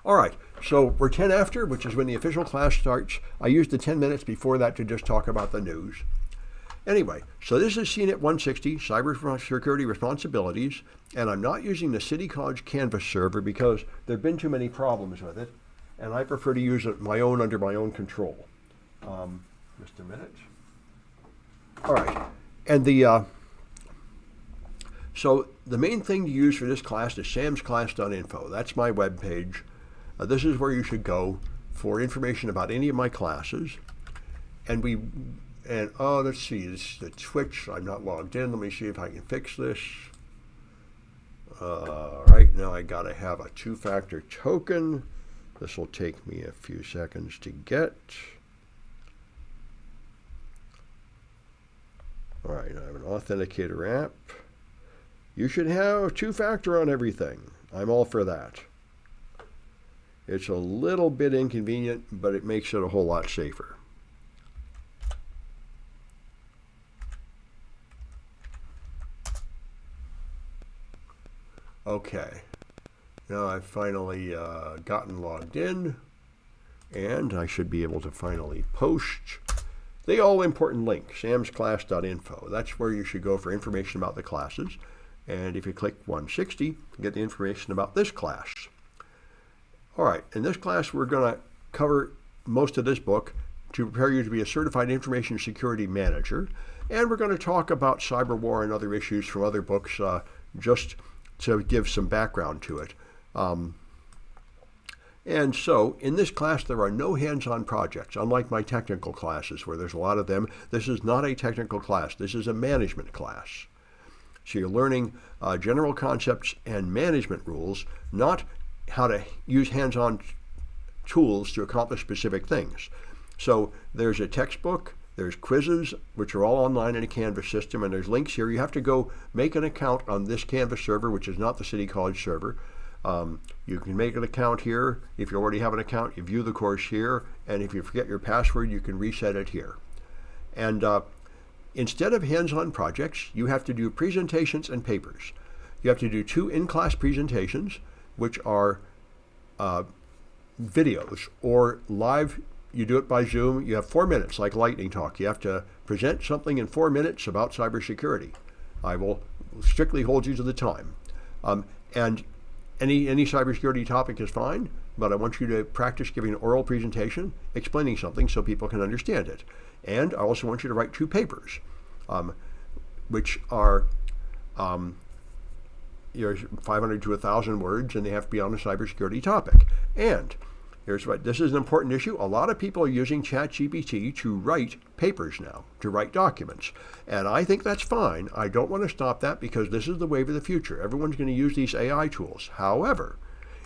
All right, so we're 10 after, which is when the official class starts. I used the 10 minutes before that to just talk about the news. Anyway, so this is CNET 160, Cybersecurity Responsibilities, and I'm not using the City College Canvas server because there have been too many problems with it, and I prefer to use it my own under my own control. Just a minute. All right, and so the main thing to use for this class is samsclass.info. That's my web page. This is where you should go for information about any of my classes. And let's see, this is the Twitch. I'm not logged in. Let me see if I can fix this. Right now I gotta have a two-factor token. This will take me a few seconds to get. All right, I have an authenticator app. You should have two-factor on everything. I'm all for that. It's a little bit inconvenient, but it makes it a whole lot safer. Okay, now I've finally gotten logged in, and I should be able to finally post the all-important link, samsclass.info. That's where you should go for information about the classes. And if you click 160, you get the information about this class. All right, in this class, we're going to cover most of this book to prepare you to be a certified information security manager. And we're going to talk about cyber war and other issues from other books, just to give some background to it. And so in this class, there are no hands-on projects, unlike my technical classes where there's a lot of them. This is not a technical class. This is a management class. So you're learning general concepts and management rules, not how to use hands-on tools to accomplish specific things. So there's a textbook, there's quizzes, which are all online in a Canvas system, and there's links here. You have to go make an account on this Canvas server, which is not the City College server. You can make an account here. If you already have an account, you view the course here, and if you forget your password, you can reset it here. And instead of hands-on projects, you have to do presentations and papers. You have to do 2 in-class presentations, which are videos or live. You do it by Zoom. You have 4 minutes, like lightning talk. You have to present something in 4 minutes about cybersecurity. I will strictly hold you to the time. And any cybersecurity topic is fine, but I want you to practice giving an oral presentation, explaining something so people can understand it. And I also want you to write 2 papers, which are 500 to 1,000 words, and they have to be on a cybersecurity topic. And here's what, this is an important issue. A lot of people are using ChatGPT to write papers now, to write documents. And I think that's fine. I don't want to stop that because this is the wave of the future. Everyone's going to use these AI tools. However,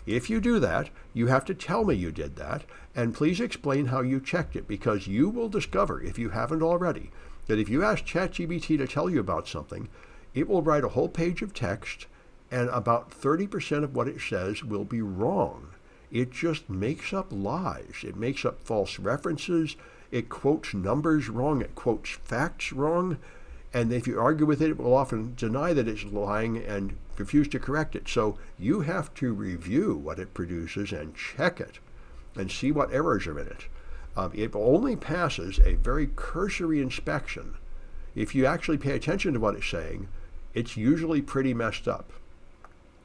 if you do that, you have to tell me you did that, and please explain how you checked it, because you will discover, if you haven't already, that if you ask ChatGPT to tell you about something, it will write a whole page of text, and about 30% of what it says will be wrong. It just makes up lies. It makes up false references. It quotes numbers wrong. It quotes facts wrong. And if you argue with it, it will often deny that it's lying and refuse to correct it. So you have to review what it produces and check it and see what errors are in it. It only passes a very cursory inspection. If you actually pay attention to what it's saying, it's usually pretty messed up.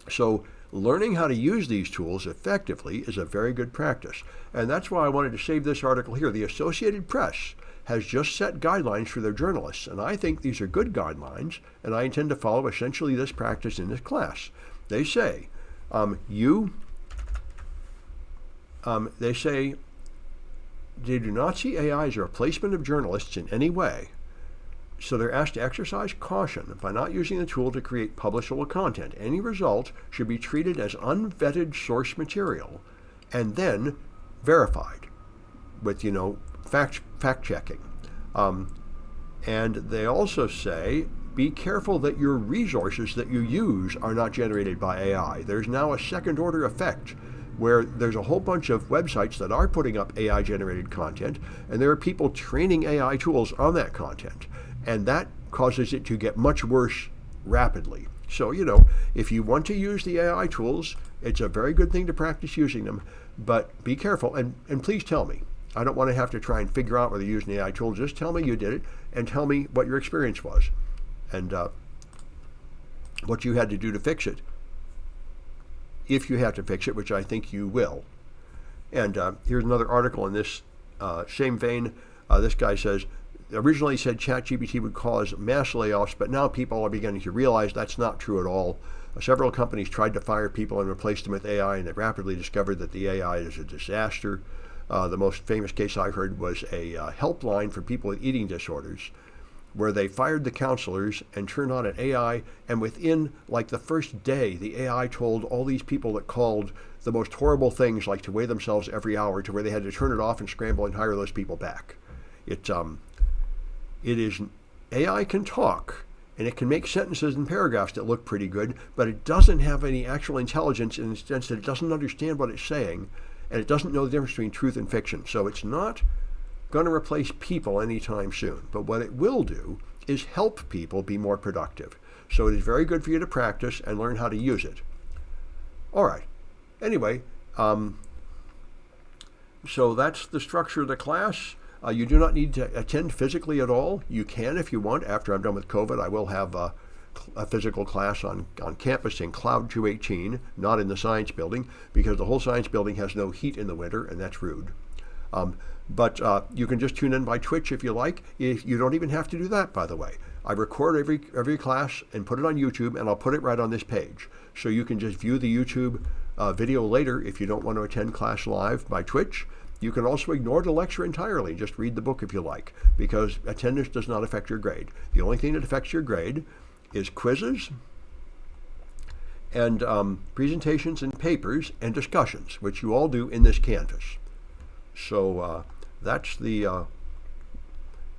So learning how to use these tools effectively is a very good practice. And that's why I wanted to save this article here. The Associated Press has just set guidelines for their journalists, and I think these are good guidelines, and I intend to follow essentially this practice in this class. They say, they do not see AI as a replacement of journalists in any way. So they're asked to exercise caution by not using the tool to create publishable content. Any result should be treated as unvetted source material and then verified with, fact checking. And they also say, be careful that your resources that you use are not generated by AI. There's now a second order effect where there's a whole bunch of websites that are putting up AI generated content, and there are people training AI tools on that content. And that causes it to get much worse rapidly. So, if you want to use the AI tools, it's a very good thing to practice using them, but be careful and please tell me. I don't want to have to try and figure out whether you're using the AI tool. Just tell me you did it and tell me what your experience was and what you had to do to fix it. If you have to fix it, which I think you will. And here's another article in this same vein. This guy says, originally said ChatGPT would cause mass layoffs, but now people are beginning to realize that's not true at all. Several companies tried to fire people and replace them with AI, and they rapidly discovered that the AI is a disaster. The most famous case I heard was a helpline for people with eating disorders, where they fired the counselors and turned on an AI, and within like the first day, the AI told all these people that called the most horrible things, like to weigh themselves every hour, to where they had to turn it off and scramble and hire those people back. It is, AI can talk, and it can make sentences and paragraphs that look pretty good, but it doesn't have any actual intelligence in the sense that it doesn't understand what it's saying, and it doesn't know the difference between truth and fiction. So it's not going to replace people anytime soon. But what it will do is help people be more productive. So it is very good for you to practice and learn how to use it. All right. Anyway, so that's the structure of the class. You do not need to attend physically at all. You can if you want. After I'm done with COVID, I will have a physical class on campus in Cloud 218, not in the science building, because the whole science building has no heat in the winter, and that's rude. But you can just tune in by Twitch if you like. You don't even have to do that, by the way. I record every class and put it on YouTube, and I'll put it right on this page. So you can just view the YouTube video later if you don't want to attend class live by Twitch. You can also ignore the lecture entirely, just read the book if you like, because attendance does not affect your grade. The only thing that affects your grade is quizzes and presentations and papers and discussions, which you all do in this Canvas. So that's the,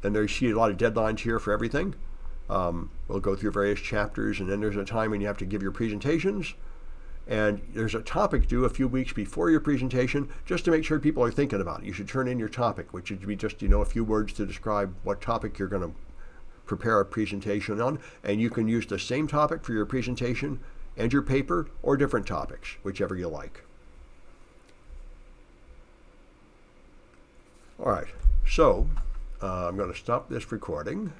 and there you see a lot of deadlines here for everything. We'll go through various chapters, and then there's a time when you have to give your presentations. And there's a topic due a few weeks before your presentation, just to make sure people are thinking about it. You should turn in your topic, which would be just, a few words to describe what topic you're going to prepare a presentation on. And you can use the same topic for your presentation and your paper, or different topics, whichever you like. All right, so I'm going to stop this recording.